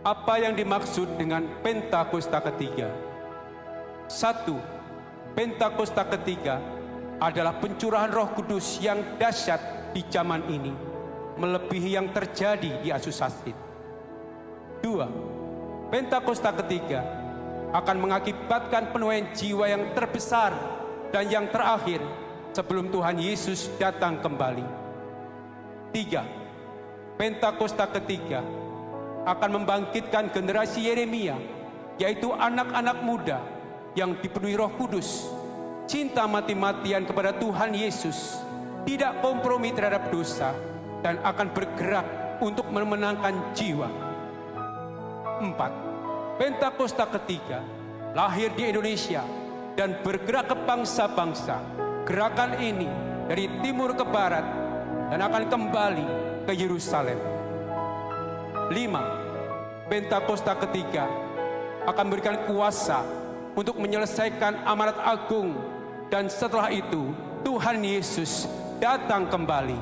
Apa yang dimaksud dengan Pentakosta ketiga? 1. Pentakosta ketiga adalah pencurahan Roh Kudus yang dahsyat di zaman ini, melebihi yang terjadi di Asusastit. 2. Pentakosta ketiga akan mengakibatkan penuaian jiwa yang terbesar dan yang terakhir sebelum Tuhan Yesus datang kembali. 3. Pentakosta ketiga akan membangkitkan generasi Yeremia, yaitu anak-anak muda yang dipenuhi Roh Kudus, cinta mati-matian kepada Tuhan Yesus, tidak kompromi terhadap dosa, dan akan bergerak untuk memenangkan jiwa. 4. Pentakosta ketiga lahir di Indonesia dan bergerak ke bangsa-bangsa. Gerakan ini dari timur ke barat dan akan kembali ke Yerusalem. 5. Pentakosta ketiga akan memberikan kuasa untuk menyelesaikan amanat agung, dan setelah itu Tuhan Yesus datang kembali.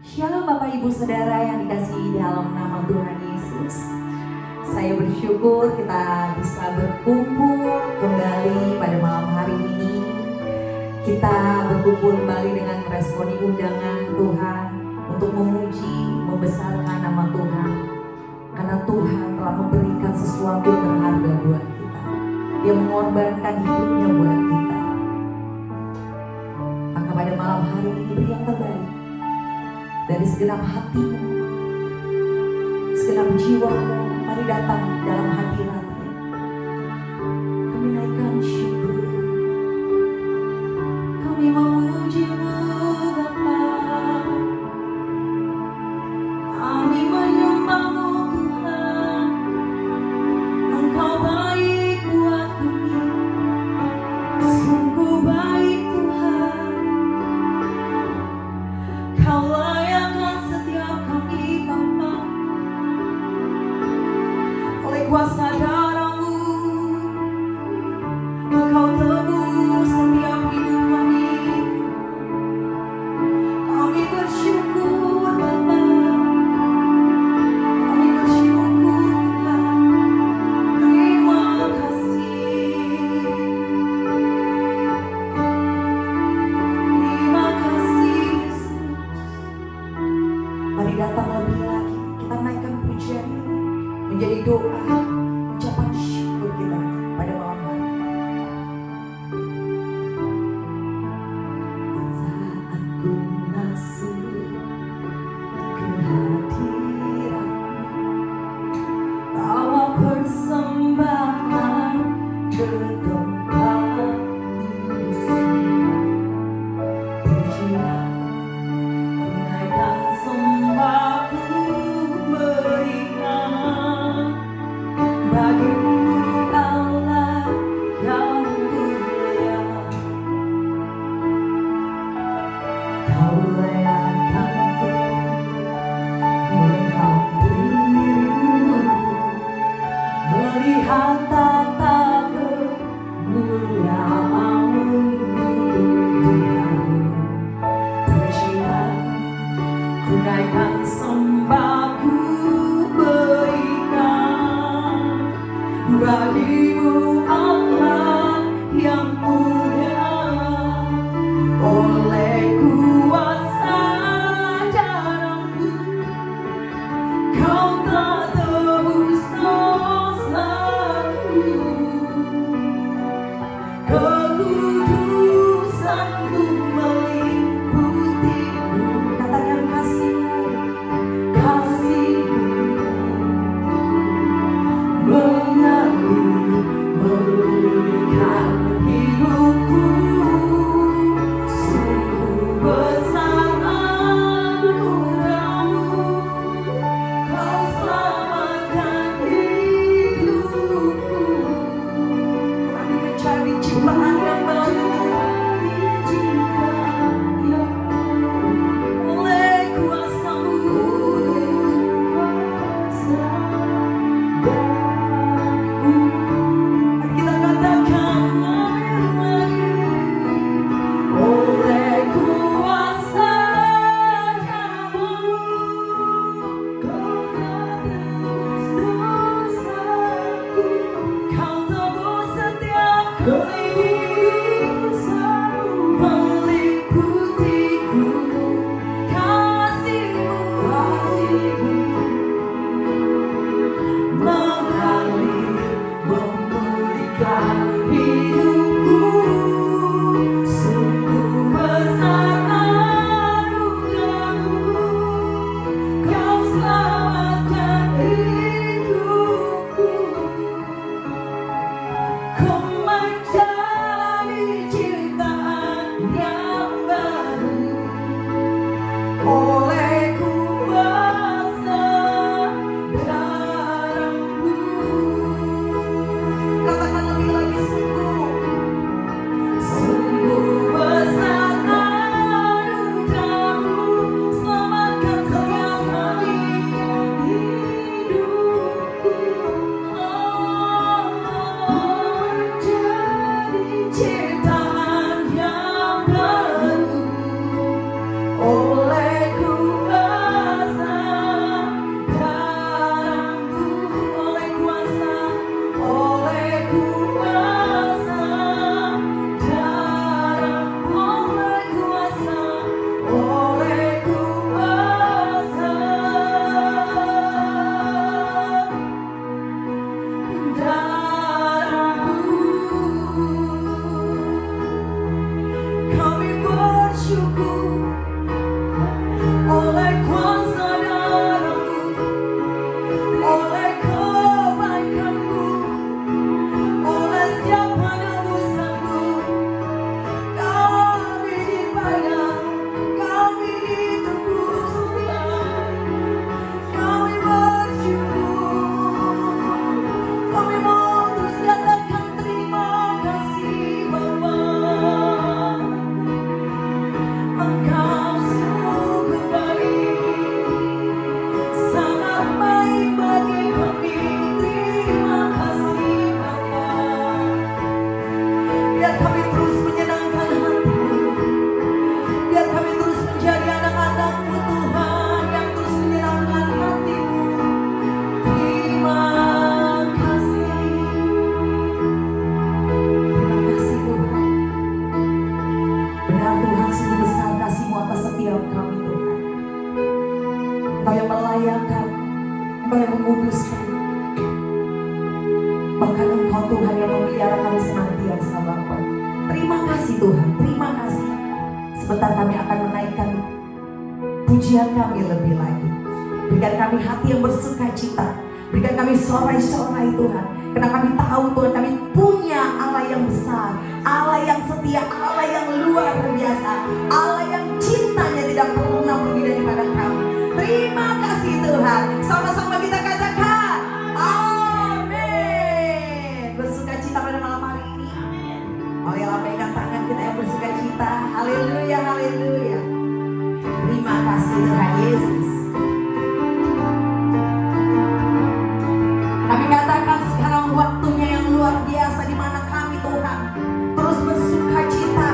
Shalom Bapak Ibu Saudara yang dikasihi dalam nama Tuhan Yesus. Saya bersyukur kita bisa berkumpul kembali pada malam hari ini. Kita berkumpul kembali dengan meresponi undangan Tuhan untuk memuji, membesarkan nama Tuhan. Karena Tuhan telah memberikan sesuatu yang berharga buat kita. Dia mengorbankan hidupnya buat kita. Maka pada malam hari ini beri yang terbaik dari segenap hatimu, segenap jiwamu. Mari datang dalam hadirat-Nya. Kami naikkan syukur, kami memuji-Mu Bapa, kami menyembah-Mu Tuhan. Engkau baik buat kami, sungguh baik Tuhan. Kau layakkan setiap kami Bapa, oleh kuasa darah-Mu Engkau tebus setiap hidup kami. Kami bersyukur Bapa, kami bersyukur Tuhan. Terima kasih, terima kasih Yesus. Mari datang lebih lagi, kita naikkan pujian ini menjadi doa, ucapan syukur kita pada malam hari. Saat ku masuk ke hadirat-Mu, bawa persembahan ke tempat kudus. Pujian, naikkan sembahku berikan bagi-Mu Allah yang mulia. Kau layakkan menghampirimu, melihat tata kemuliaan-Mu Tuhan. Pujian, ku naikkan sembahku berikan bagi-Mu Allah yang mulia. Oleh kuasa darah-Mu Kau telah tebus dosaku. Kekudusan-Mu meliputiku. Katakan kasih-Mu, kasih-Mu mengalir, memulihkan hidupku. Sungguh besar anugerah-Mu, Kau selamatkan hidupku. Kami mencari ciptaan yang baru, oleh kuasa-Mu. Mari kita katakan lagi, oleh kuasa darah-Mu Kau telah Bahkan Engkau Tuhan yang memelihara kami senantiasa Bapa. Terima kasih Tuhan, terima kasih. Sebentar kami akan menaikkan pujian kami lebih lagi. Berikan kami hati yang bersuka cita. Berikan kami sorai-sorai Tuhan. Karena kami tahu Tuhan kami punya Allah yang besar, Allah yang setia, Allah yang luar biasa, Allah yang cintanya tidak pernah pergi daripada kami. Terima kasih Tuhan. Sama-sama kita katakan amin. Bersuka cita pada malam hari ini. Oleh lambaikan tangan kita yang bersuka cita. Haleluya, haleluya. Terima kasih Tuhan Yesus. Kami katakan sekarang waktunya yang luar biasa di mana kami Tuhan terus bersuka cita.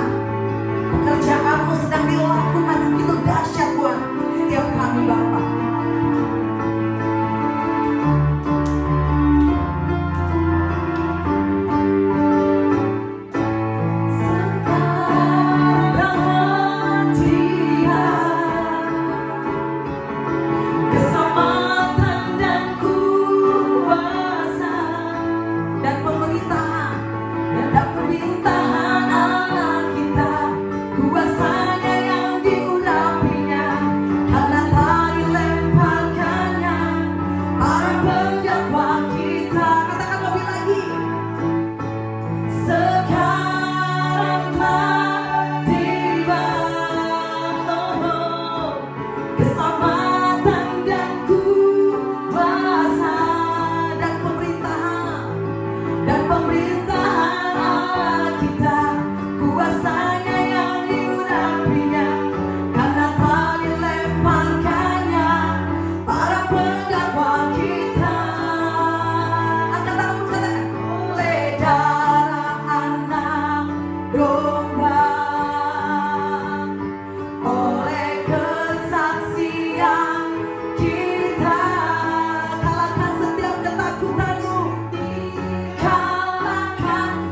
Pekerjaanmu sedang dilakukan begitu dahsyat Tuhan setiap kami Bapa.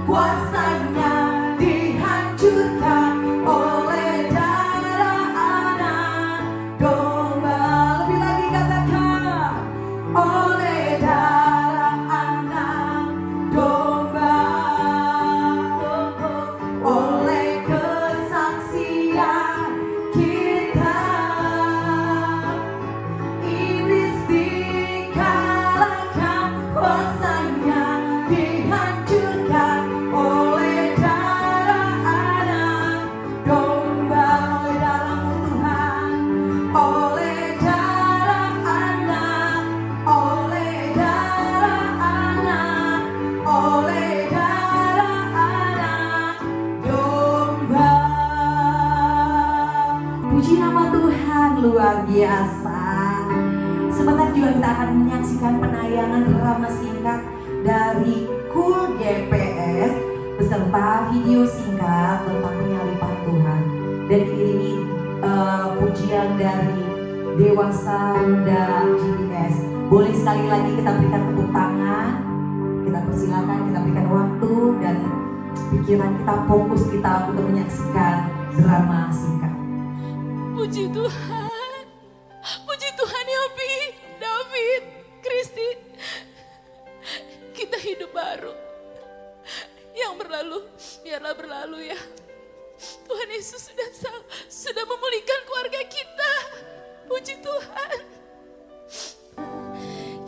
Kuasa luar biasa. Sebentar juga kita akan menyaksikan penayangan drama singkat dari Cool GPS beserta video singkat tentang penyalipan Tuhan dan diiringi pujian dari Dewasa Muda GPS. Boleh sekali lagi kita berikan tepuk tangan, kita persilakan, kita berikan waktu dan pikiran kita, fokus kita untuk menyaksikan drama singkat. Puji Tuhan, puji Tuhan ya Pi, David, Kristi. Kita hidup baru. Yang berlalu, biarlah berlalu ya. Tuhan Yesus sudah memulihkan keluarga kita. Puji Tuhan.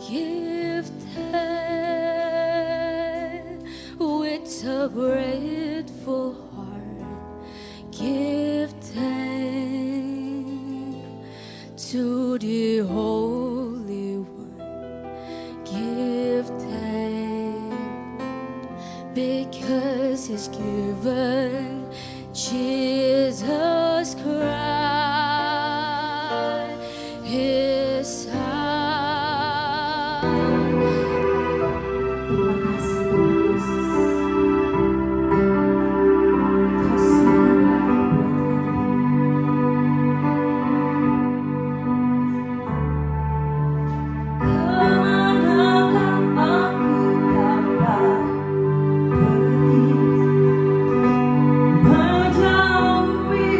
Give thanks with a grateful heart. Give thanks to the Holy One. Give thanks because He's given Jesus Christ, His Son. Terima kasih Tuhan Yesus. Kau sungguh baik buat kami. Kemanakah aku dapat pergi? Menjauhi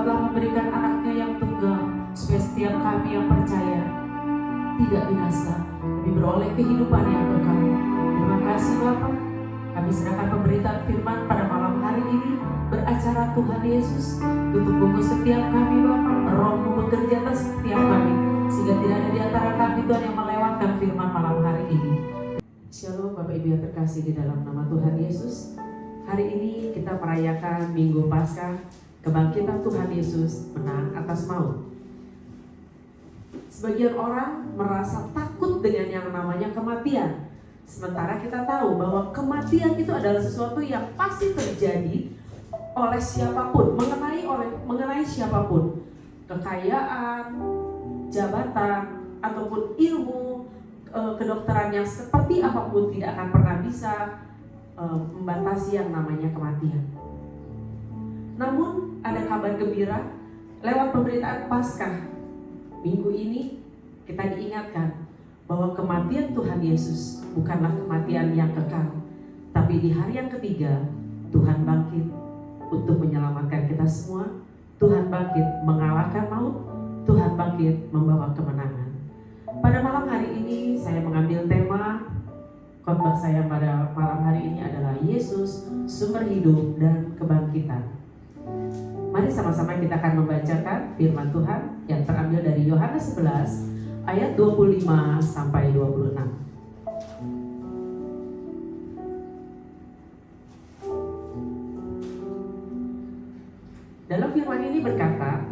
telah memberikan anaknya yang tunggal, supaya setiap kami yang percaya tidak binasa, tapi beroleh kehidupan yang kekal. Terima kasih Bapa. Kami serahkan pemberitaan firman pada malam hari ini, beracara Tuhan Yesus. Tutup buku setiap kami Bapa, Roh-Mu bekerja atas setiap kami, sehingga tidak ada di antara kami Tuhan yang melewatkan firman malam hari ini. Shalom Bapak Ibu yang terkasih di dalam nama Tuhan Yesus. Hari ini kita merayakan Minggu Paskah, kebangkitan Tuhan Yesus menang atas maut. Sebagian orang merasa takut dengan yang namanya kematian. Sementara kita tahu bahwa kematian itu adalah sesuatu yang pasti terjadi oleh siapapun, mengenai siapapun. Kekayaan, jabatan, ataupun ilmu, kedokteran yang seperti apapun tidak akan pernah bisa membatasi yang namanya kematian. Namun ada kabar gembira lewat pemberitaan Paskah. Minggu ini kita diingatkan bahwa kematian Tuhan Yesus bukanlah kematian yang kekal, tapi di hari yang ketiga Tuhan bangkit untuk menyelamatkan kita semua. Tuhan bangkit mengalahkan maut. Tuhan bangkit membawa kemenangan. Pada malam hari ini saya mengambil tema khotbah saya pada malam hari ini adalah Yesus, sumber hidup dan kebangkitan. Mari sama-sama kita akan membacakan firman Tuhan yang terambil dari Yohanes 11 ayat 25 sampai 26. Dalam firman ini berkata,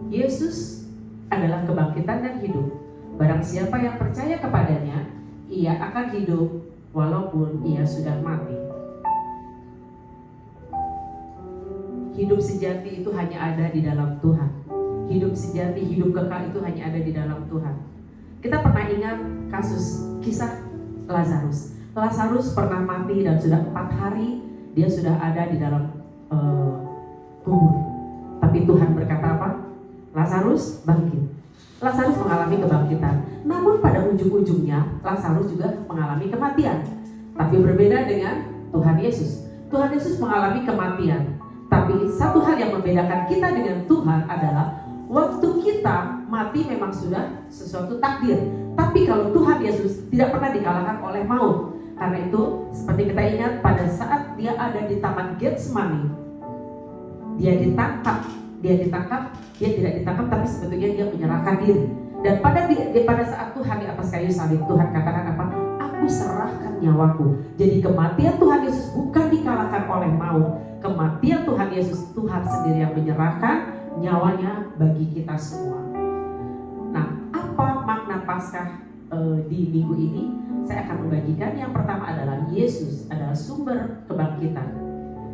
Yesus adalah kebangkitan dan hidup. Barang siapa yang percaya kepadanya, ia akan hidup walaupun ia sudah mati. Hidup sejati itu hanya ada di dalam Tuhan. Hidup sejati, hidup kekal itu hanya ada di dalam Tuhan. Kita pernah ingat kasus kisah Lazarus. Lazarus pernah mati dan sudah 4 hari dia sudah ada di dalam kubur. Tapi Tuhan berkata apa? Lazarus bangkit. Lazarus mengalami kebangkitan. Namun pada ujung-ujungnya Lazarus juga mengalami kematian. Tapi berbeda dengan Tuhan Yesus. Tuhan Yesus mengalami kematian. Tapi satu hal yang membedakan kita dengan Tuhan adalah waktu kita mati memang sudah sesuatu takdir. Tapi kalau Tuhan Yesus tidak pernah dikalahkan oleh maut. Karena itu seperti kita ingat pada saat dia ada di Taman Getsemani, dia ditangkap, dia tidak ditangkap tapi sebetulnya dia menyerahkan diri. Dan pada saat Tuhan di atas kayu salib, Tuhan katakan apa? Aku serahkan nyawaku. Jadi kematian Tuhan Yesus bukan dikalahkan oleh maut. Kematian Tuhan Yesus, Tuhan sendiri yang menyerahkan nyawanya bagi kita semua. Nah, apa makna Paskah di minggu ini? Saya akan membagikan. Yang pertama adalah Yesus adalah sumber kebangkitan.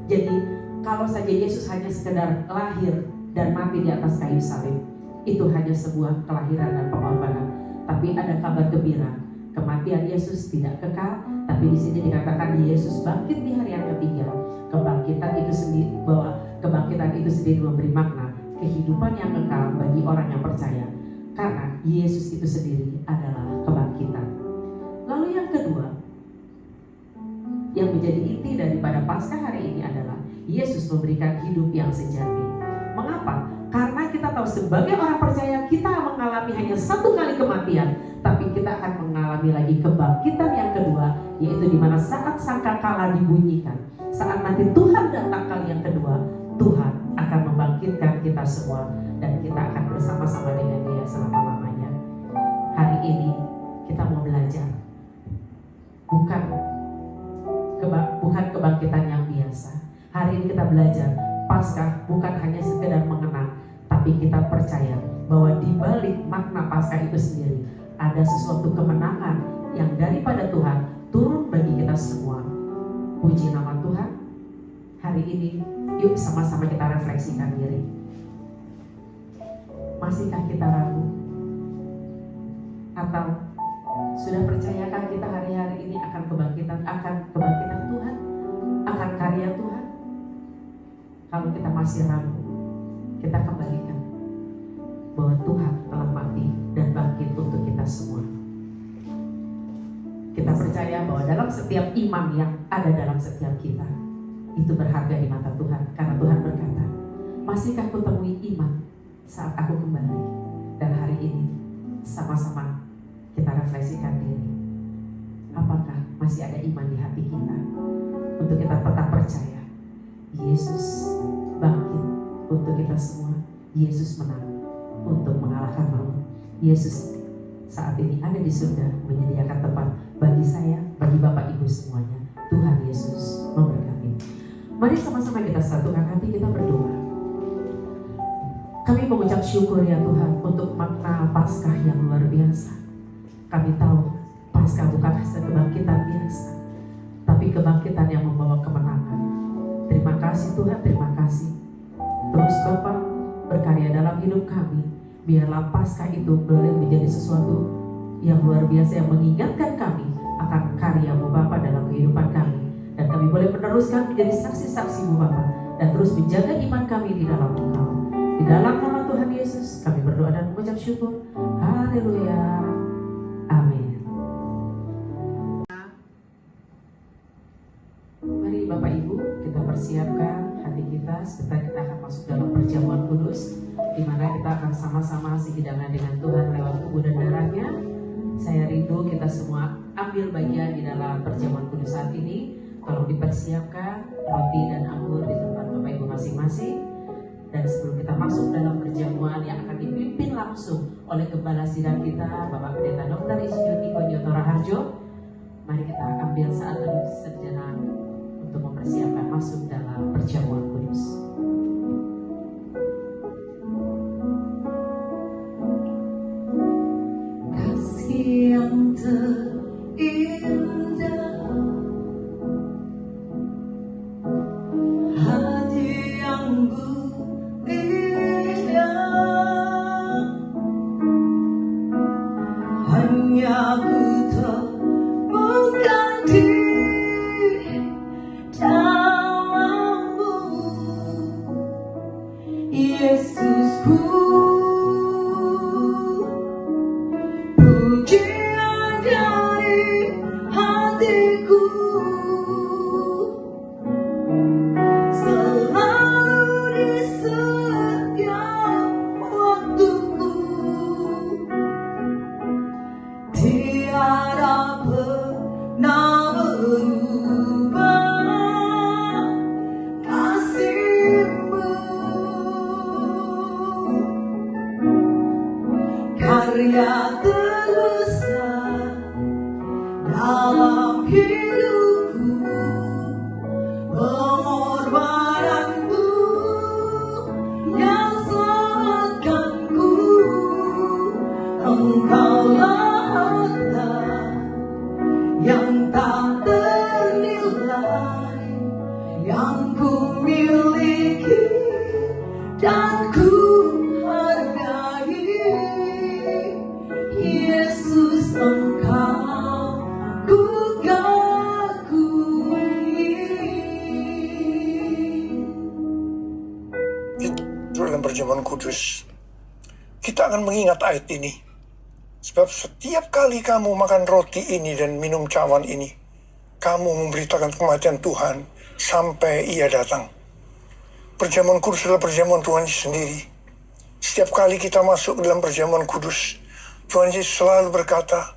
Jadi kalau saja Yesus hanya sekedar lahir dan mati di atas kayu salib, itu hanya sebuah kelahiran dan pengorbanan. Tapi ada kabar gembira, kematian Yesus tidak kekal, tapi di sini dikatakan Yesus bangkit di hari yang ketiga. Kebangkitan itu sendiri, bahwa kebangkitan itu sendiri memberi makna kehidupan yang kekal bagi orang yang percaya, karena Yesus itu sendiri adalah kebangkitan. Lalu yang kedua, yang menjadi inti daripada Paskah hari ini adalah Yesus memberikan hidup yang sejati. Mengapa? Karena kita tahu sebagai orang percaya kita mengalami hanya satu kali kematian, tapi kita akan mengalami lagi kebangkitan yang kedua, yaitu di mana saat sangkakala dibunyikan, saat nanti Tuhan datang kali yang kedua, Tuhan akan membangkitkan kita semua dan kita akan bersama-sama dengan Dia selama-lamanya. Hari ini kita mau belajar bukan kebangkitan yang biasa. Hari ini kita belajar Paskah bukan hanya sekedar mengenang, tapi kita percaya bahwa di balik makna Paskah itu sendiri ada sesuatu kemenangan yang daripada Tuhan turun bagi kita semua. Puji nama Tuhan. Hari ini yuk sama-sama kita refleksikan diri. Masihkah kita ragu? Atau sudah percayakah kita hari-hari ini akan kebangkitan Tuhan, akan karya Tuhan? Kalau kita masih ragu, kita kembalikan bahwa Tuhan telah mati dan bangkit untuk kita semua. Kita percaya bahwa dalam setiap iman yang ada dalam setiap kita itu berharga di mata Tuhan, karena Tuhan berkata, masihkah ku temui iman saat aku kembali? Dan hari ini sama-sama kita refleksikan diri. Apakah masih ada iman di hati kita untuk kita tetap percaya Yesus bangkit untuk kita semua. Yesus menang untuk mengalahkan maut. Yesus saat ini ada di surga menyediakan tempat bagi saya, bagi Bapak Ibu semuanya. Tuhan Yesus memberkati. Mari sama-sama kita satukan hati, kita berdoa. Kami mengucap syukur ya Tuhan untuk makna Paskah yang luar biasa. Kami tahu Paskah bukan hanya kebangkitan biasa, tapi kebangkitan yang membawa kemenangan. Terima kasih Tuhan, terima kasih. Terus Bapak berkarya dalam hidup kami. Biarlah Paskah itu boleh menjadi sesuatu yang luar biasa yang mengingatkan kami akan karya-Mu Bapa dalam kehidupan kami. Dan kami boleh meneruskan menjadi saksi-saksi-Mu Bapa dan terus menjaga iman kami di dalam Engkau. Di dalam nama Tuhan Yesus kami berdoa dan mengucap syukur. Haleluya. Amin. Mari Bapak Ibu kita persiapkan hati kita. Sebentar kita akan masuk dalam perjamuan kudus, di mana kita akan sama-sama sehidangan dengan Tuhan lewat tubuh dan darahnya. Saya rindu kita semua ambil bagian di dalam perjamuan kudus saat ini. Tolong dipersiapkan roti dan anggur di tempat Bapak Ibu masing-masing. Dan sebelum kita masuk dalam perjamuan yang akan dipimpin langsung oleh Gembala Sidang kita, Bapak Pendeta Dr. Insinyur Niko Nyoto Raharjo, mari kita ambil saat teduh sejenak untuk mempersiapkan masuk dalam perjamuan kudus. Kasih yang terindah, hati yang mulia, hanya ku temukan di dalam-Mu, Yesusku. Pujian dari hatiku selalu di setiap waktuku, tiada pernah berubah kasih-Mu. Karya terbesar dalam hidupku, pengorbananmu yang selamatkanku. Engkaulah harta yang tak ternilai, yang ku miliki dan ku hargai. Yesus, Engkau ku kagumi. Dalam perjamuan kudus, kita akan mengingat ayat ini. Sebab setiap kali kamu makan roti ini dan minum cawan ini, kamu memberitakan kematian Tuhan sampai Ia datang. Perjamuan kudus adalah perjamuan Tuhan Yesus sendiri. Setiap kali kita masuk dalam perjamuan kudus, Tuhan Yesus selalu berkata,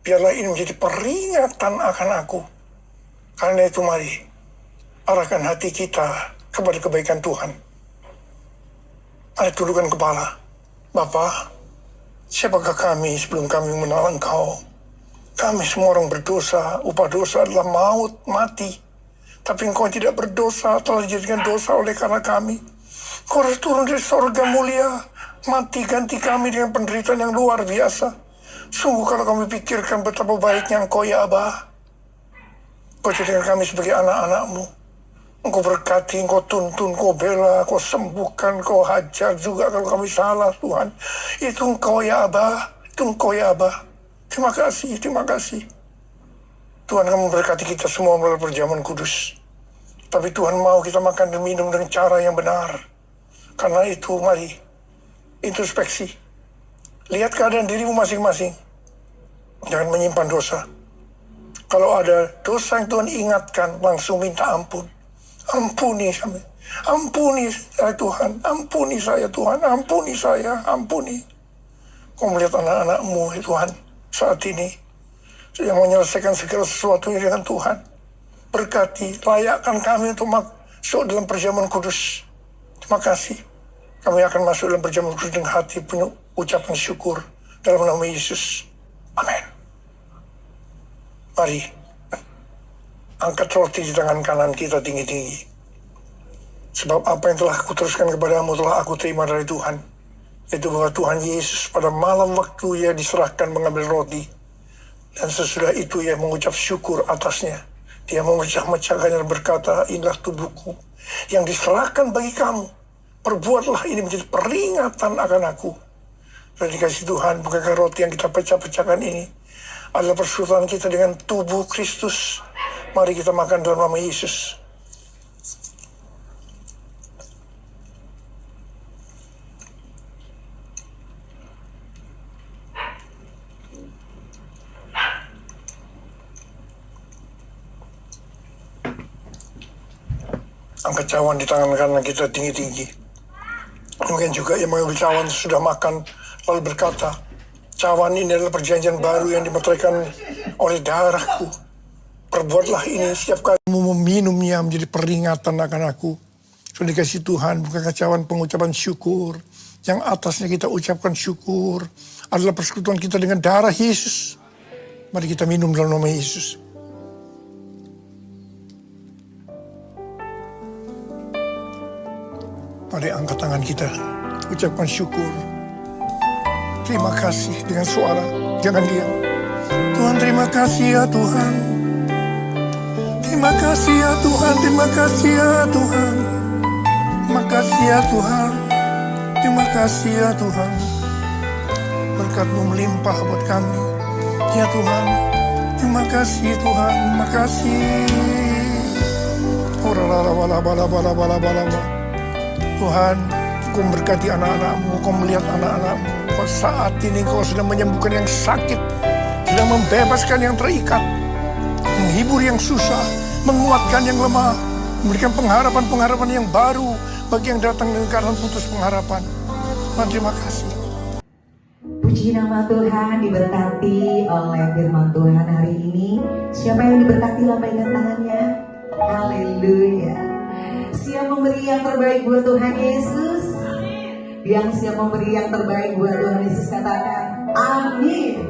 biarlah ini menjadi peringatan akan aku. Karena itu mari, arahkan hati kita kepada kebaikan Tuhan. Ada tundukkan kepala. Bapa, siapakah kami sebelum kami mengenal Engkau? Kami semua orang berdosa, upah dosa adalah maut, mati. Tapi Engkau tidak berdosa, telah dijadikan dosa oleh karena kami. Engkau harus turun dari sorga mulia, mati ganti kami dengan penderitaan yang luar biasa. Sungguh kalau kami pikirkan betapa baiknya Engkau ya Aba. Engkau jadikan kami sebagai anak-anak-Mu. Engkau berkati, Engkau tuntun, Engkau bela, Engkau sembuhkan, Engkau hajar juga kalau kami salah Tuhan. Itu Engkau ya Aba, itu Engkau ya Aba. Terima kasih, terima kasih. Tuhan kamu berkati kita semua melalui perjamuan kudus. Tapi Tuhan mau kita makan dan minum dengan cara yang benar. Karena itu mari introspeksi. Lihat keadaan dirimu masing-masing. Jangan menyimpan dosa. Kalau ada dosa yang Tuhan ingatkan, langsung minta ampun. Ampuni kami. Ampuni saya Tuhan, ampuni saya Tuhan, ampuni saya, ampuni. Kau melihat anak-anakmu Tuhan saat ini yang menyelesaikan segala sesuatunya dengan Tuhan. Berkati, layakkan kami untuk masuk dalam perjamuan kudus. Terima kasih. Kami akan masuk dalam perjamuan kudus dengan hati penuh ucapan syukur dalam nama Yesus. Amin. Mari, angkat roti di tangan kanan kita tinggi-tinggi. Sebab apa yang telah aku teruskan kepadamu telah aku terima dari Tuhan. Itu bahwa Tuhan Yesus pada malam waktu ia diserahkan mengambil roti. Dan sesudah itu ia mengucap syukur atasnya. Dia memecah-mecahkannya dan berkata, inilah tubuhku yang diserahkan bagi kamu. Perbuatlah ini menjadi peringatan akan aku. Dan dikasih Tuhan, bukankah roti yang kita pecah-pecahkan ini adalah persekutuan kita dengan tubuh Kristus. Mari kita makan dalam nama Yesus. Angkat cawan di tangan kanan kita tinggi-tinggi. Mungkin juga yang mengambil cawan sudah makan lalu berkata, cawan ini adalah perjanjian baru yang dimeteraikan oleh darahku. Perbuatlah ini setiap kali kamu meminumnya menjadi peringatan akan aku. Sudah dikasih Tuhan, bukankah cawan pengucapan syukur. Yang atasnya kita ucapkan syukur adalah persekutuan kita dengan darah Yesus. Mari kita minum dalam nama Yesus. Mari angkat tangan kita, ucapkan syukur. Terima kasih dengan suara, jangan diam. Tuhan terima kasih ya Tuhan. Terima kasih ya Tuhan, terima kasih ya Tuhan. Terima kasih ya Tuhan, terima kasih ya Tuhan. Berkat-Mu melimpah buat kami. Ya Tuhan, terima kasih Tuhan, terima kasih. Tuhan, Kau memberkati anak-anak-Mu, Kau melihat anak-anak-Mu. Saat ini Kau sedang menyembuhkan yang sakit, sedang membebaskan yang terikat, menghibur yang susah, menguatkan yang lemah, memberikan pengharapan-pengharapan yang baru bagi yang datang dengan keadaan putus pengharapan. Tuhan, terima kasih. Puji nama Tuhan, diberkati oleh firman Tuhan hari ini. Siapa yang diberkati lambaikan tangannya? Haleluya. Siap memberi yang terbaik buat Tuhan Yesus. Yang siap memberi yang terbaik buat Tuhan Yesus katakan amin.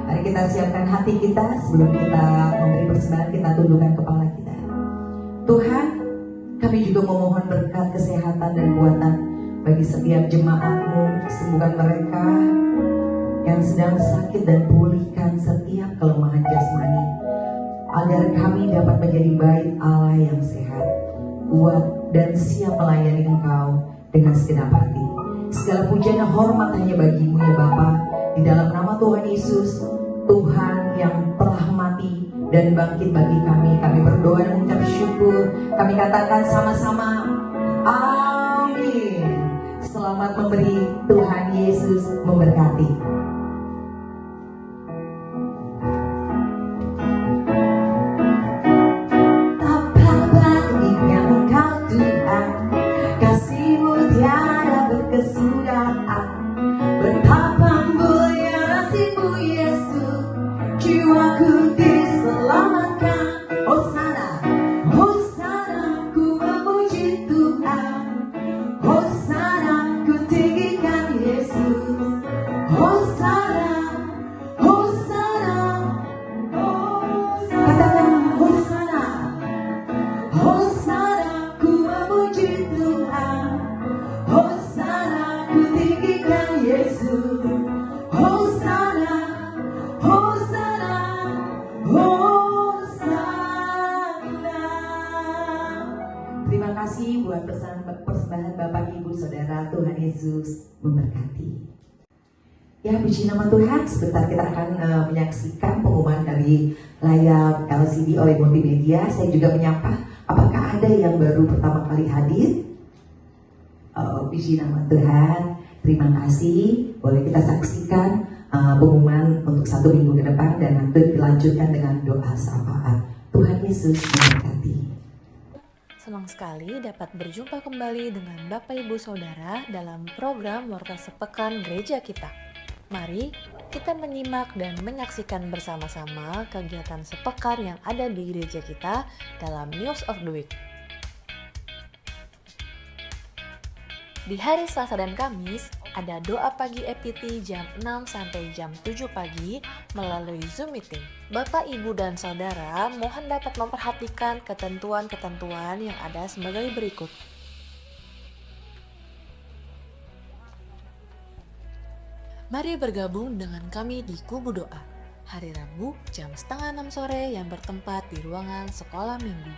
Mari kita siapkan hati kita sebelum kita memberi persembahan, kita tundukkan kepala kita. Tuhan, kami juga memohon berkat kesehatan dan kuatan bagi setiap jemaat-Mu. Sembuhkan mereka yang sedang sakit dan pulihkan setiap kelemahan jasmani, agar kami dapat menjadi bait Allah yang sehat, kuat, dan siap melayani Engkau dengan segenap hati. Segala pujian dan hormat hanya bagi-Mu ya Bapa. Di dalam nama Tuhan Yesus, Tuhan yang telah mati dan bangkit bagi kami. Kami berdoa dan mengucap syukur. Kami katakan sama-sama amin. Selamat memberi, Tuhan Yesus memberkati. Persembahan Bapak Ibu Saudara, Tuhan Yesus memberkati. Ya, puji nama Tuhan. Sebentar kita akan menyaksikan pengumuman dari layar LCD oleh multimedia. Saya juga menyapa, apakah ada yang baru pertama kali hadir? Puji nama Tuhan. Terima kasih. Boleh kita saksikan pengumuman untuk 1 minggu ke depan dan nanti dilanjutkan dengan doa syafaat. Tuhan Yesus memberkati. Senang sekali dapat berjumpa kembali dengan Bapak Ibu Saudara dalam program Warta Sepekan Gereja kita. Mari kita menyimak dan menyaksikan bersama-sama kegiatan sepekan yang ada di gereja kita dalam News of the Week. Di hari Selasa dan Kamis, ada doa pagi EPT jam 6 sampai jam 7 pagi melalui Zoom meeting. Bapak, Ibu, dan Saudara mohon dapat memperhatikan ketentuan-ketentuan yang ada sebagai berikut. Mari bergabung dengan kami di Kubu Doa, hari Rabu jam 5:30 sore yang bertempat di ruangan sekolah minggu.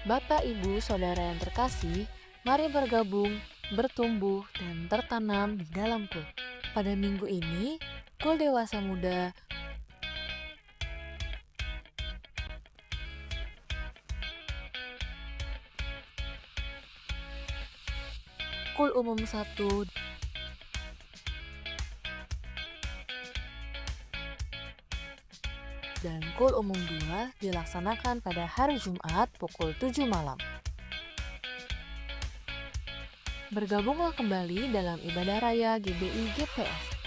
Bapak, Ibu, Saudara yang terkasih, mari bergabung, bertumbuh, dan tertanam di dalam kul. Pada minggu ini, kul dewasa muda kul umum 1 dan kul umum 2 dilaksanakan pada hari Jumat pukul 7 malam. Bergabunglah kembali dalam ibadah raya GBI GPS.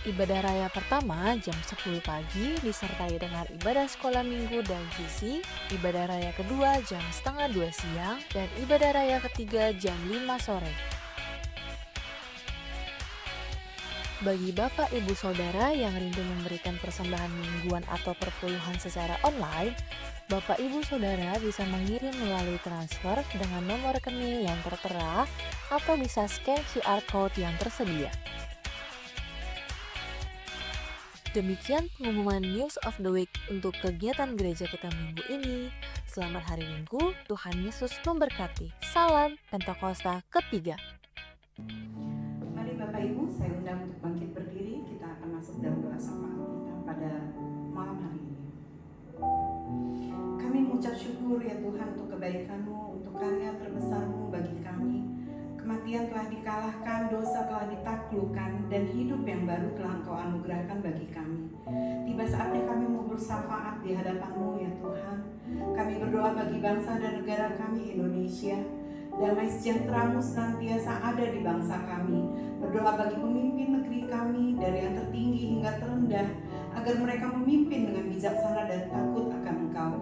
Ibadah raya pertama jam 10 pagi disertai dengan ibadah sekolah minggu dan GC, ibadah raya kedua jam 1:30 siang, dan ibadah raya ketiga jam 5 sore. Bagi Bapak, Ibu, Saudara yang rindu memberikan persembahan mingguan atau perpuluhan secara online, Bapak, Ibu, Saudara bisa mengirim melalui transfer dengan nomor rekening yang tertera atau bisa scan QR Code yang tersedia. Demikian pengumuman News of the Week untuk kegiatan gereja kita minggu ini. Selamat hari Minggu, Tuhan Yesus memberkati. Salam Pentakosta ketiga. Mari Bapak Ibu, saya undang untuk bangkit berdiri. Kita akan masuk dalam doa syafaat kita pada malam hari ini. Kami mengucap syukur ya Tuhan untuk kebaikan-Mu, untuk karya terbesar-Mu bagi kami. Kematian telah dikalahkan, dosa telah ditaklukkan, dan hidup yang baru telah Engkau anugerahkan bagi kami. Tiba saatnya kami mau bersyafaat di hadapan-Mu ya Tuhan. Kami berdoa bagi bangsa dan negara kami Indonesia. Damai sejahtera-Mu senantiasa ada di bangsa kami. Berdoa bagi pemimpin negeri kami dari yang tertinggi hingga terendah, agar mereka memimpin dengan bijaksana dan takut akan Engkau.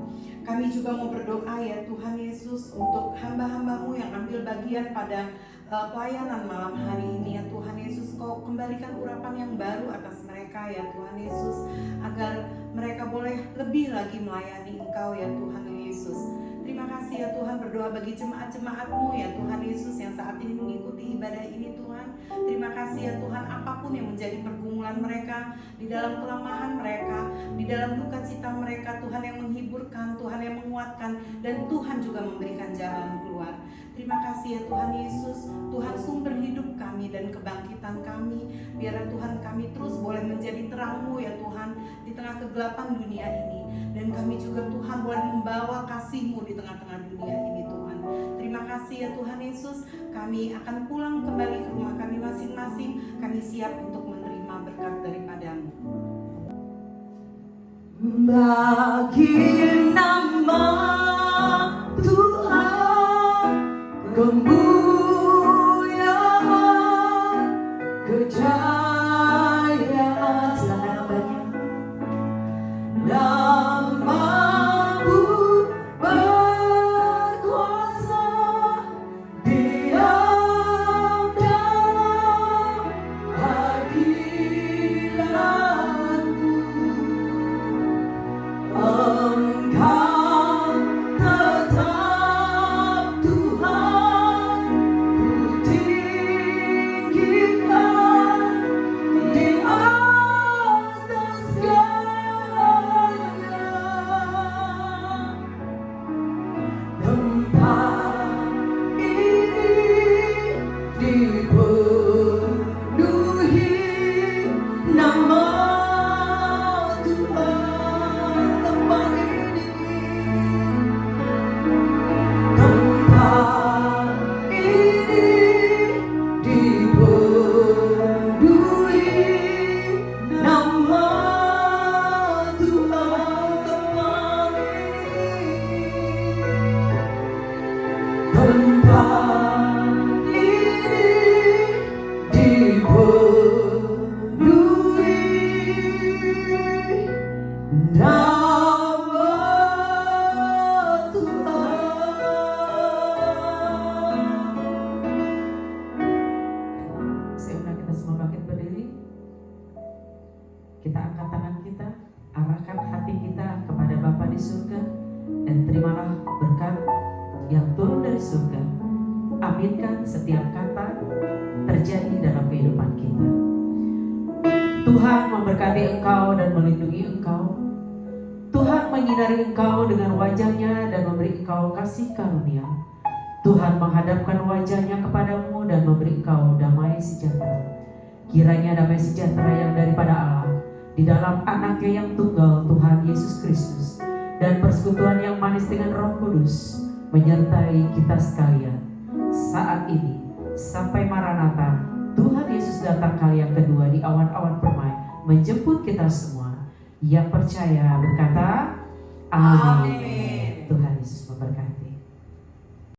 Kami juga mau berdoa ya Tuhan Yesus untuk hamba-hamba-Mu yang ambil bagian pada pelayanan malam hari ini ya Tuhan Yesus. Kau kembalikan urapan yang baru atas mereka ya Tuhan Yesus, agar mereka boleh lebih lagi melayani Engkau ya Tuhan Yesus. Terima kasih ya Tuhan, berdoa bagi jemaat-jemaat-Mu ya Tuhan Yesus yang saat ini mengikuti ibadah ini Tuhan. Terima kasih ya Tuhan, apapun yang menjadi pergumulan mereka, di dalam kelemahan mereka, di dalam duka cita mereka, Tuhan yang menghiburkan, Tuhan yang menguatkan, dan Tuhan juga memberikan jalan keluar. Terima kasih ya Tuhan Yesus, Tuhan sumber hidup kami dan kebangkitan kami. Biarlah Tuhan kami terus boleh menjadi terang-Mu ya Tuhan di tengah kegelapan dunia ini. Dan kami juga Tuhan boleh membawa kasih-Mu di tengah-tengah dunia ini Tuhan. Terima kasih ya Tuhan Yesus, kami akan pulang kembali ke rumah kami masing-masing. Kami siap untuk menerima berkat daripada-Mu. Bagi nama Tuhan kemuliaan, kejayaan, silakan nambahnya. Nama-Mu berkuasa, diam dalam hadirat-Mu. Engkau tetap Tuhan, ku tinggikan Kita angkat tangan kita, arahkan hati kita kepada Bapa di surga, dan terimalah berkat yang turun dari surga. Aminkan setiap kata terjadi dalam kehidupan kita. Tuhan memberkati engkau dan melindungi engkau. Tuhan menyinari engkau dengan wajah-Nya dan memberi engkau kasih karunia. Tuhan menghadapkan wajah-Nya kepadamu dan memberi engkau damai sejahtera. Kiranya damai sejahtera yang daripada Allah di dalam Anak-Nya yang tunggal, Tuhan Yesus Kristus, dan persekutuan yang manis dengan Roh Kudus menyertai kita sekalian saat ini sampai Maranatha, Tuhan Yesus datang kali yang kedua di awan-awan permai menjemput kita semua. Yang percaya berkata, Amin. Tuhan Yesus memberkati.